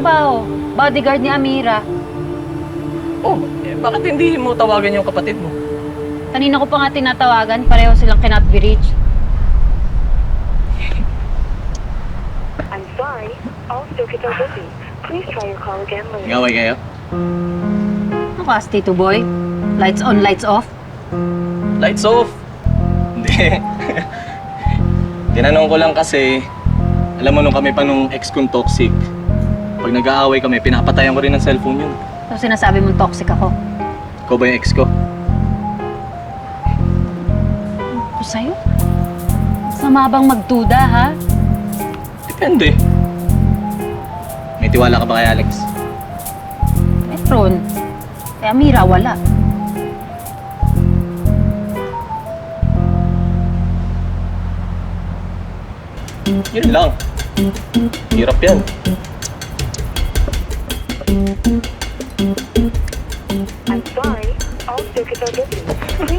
trabaho. Bodyguard ni Amira. Oh, bakit hindi mo tawagan yung kapatid mo? Kanina ko pa nga tinatawagan, pareho silang cannot be reached. I'm sorry, all circuits are busy. Please try your call again later. Ngaway kayo? Ano ka, Tito Boy? Lights on, lights off? Lights off! Hindi. Tinanong ko lang kasi, alam mo nung kami pa nung ex kong toxic, pag nag-aaway kami, pinapatayan ko rin ng cellphone yun. So sinasabi mong toxic ako? Ikaw ba yung ex ko? Ako sa'yo? Sama bang magduda, ha? Depende. May tiwala ka ba kay Alex? Metron. Kay Amira, wala. Yun lang. Hirap yan. I'm sorry, all circuits are busy.